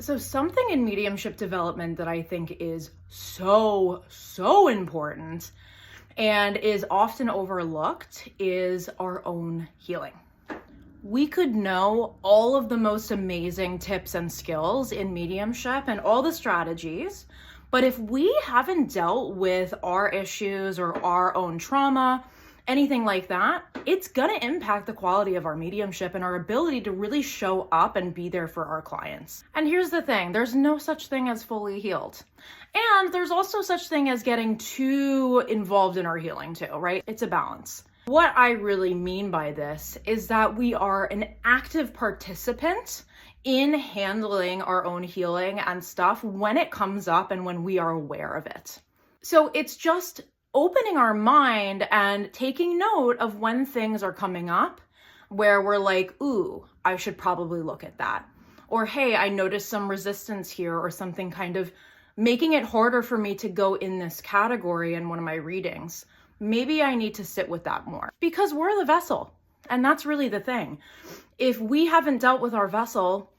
So something in mediumship development that I think is so important and is often overlooked is our own healing. We could know all of the most amazing tips and skills in mediumship and all the strategies, but if we haven't dealt with our issues or our own trauma, anything like that, it's gonna impact the quality of our mediumship and our ability to really show up and be there for our clients. And here's the thing, there's no such thing as fully healed. And there's also such thing as getting too involved in our healing too, right? It's a balance. What I really mean by this is that we are an active participant in handling our own healing and stuff when it comes up and when we are aware of it. So it's just opening our mind and taking note of when things are coming up where we're like, ooh, I should probably look at that. Or, hey, I noticed some resistance here or something kind of making it harder for me to go in this category in one of my readings. Maybe I need to sit with that more because we're the vessel. And that's really the thing. If we haven't dealt with our vessel,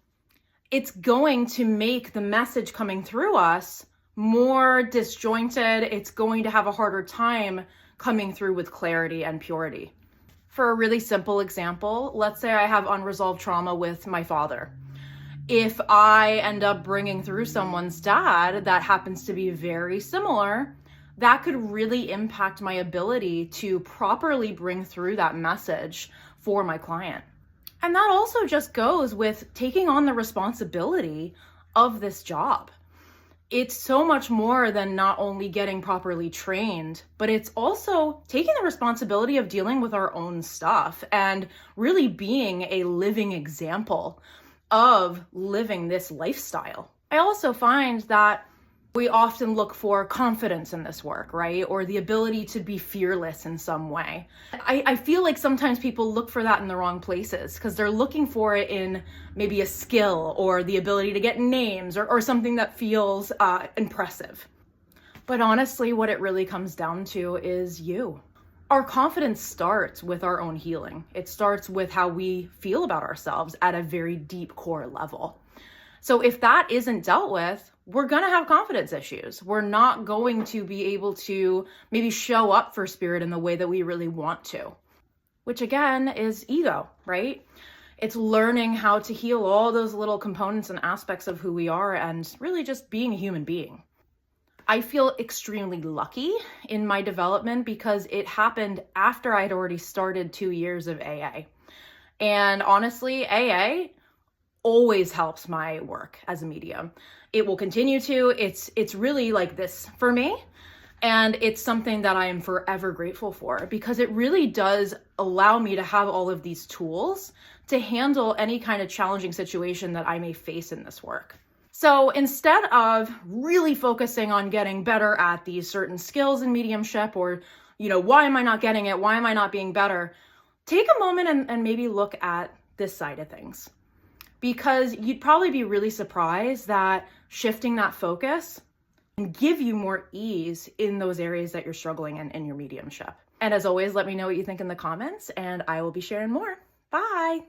it's going to make the message coming through us more disjointed. It's going to have a harder time coming through with clarity and purity. For a really simple example, let's say I have unresolved trauma with my father. If I end up bringing through someone's dad that happens to be very similar, that could really impact my ability to properly bring through that message for my client. And that also just goes with taking on the responsibility of this job. It's so much more than not only getting properly trained, but it's also taking the responsibility of dealing with our own stuff and really being a living example of living this lifestyle. I also find that we often look for confidence in this work, right? Or the ability to be fearless in some way. I feel like sometimes people look for that in the wrong places because they're looking for it in maybe a skill or the ability to get names or something that feels impressive. But honestly, what it really comes down to is you. Our confidence starts with our own healing. It starts with how we feel about ourselves at a very deep core level. So if that isn't dealt with, we're going to have confidence issues. We're not going to be able to maybe show up for spirit in the way that we really want to, which again is ego, right? It's learning how to heal all those little components and aspects of who we are and really just being a human being. I feel extremely lucky in my development because it happened after I'd already started 2 years of AA. And honestly, AA always helps my work as a medium. It will continue to. It's really like this for me. And it's something that I am forever grateful for because it really does allow me to have all of these tools to handle any kind of challenging situation that I may face in this work. So instead of really focusing on getting better at these certain skills in mediumship or, why am I not getting it? Why am I not being better? Take a moment and maybe look at this side of things. Because you'd probably be really surprised that shifting that focus can give you more ease in those areas that you're struggling in your mediumship. And as always, let me know what you think in the comments and I will be sharing more. Bye.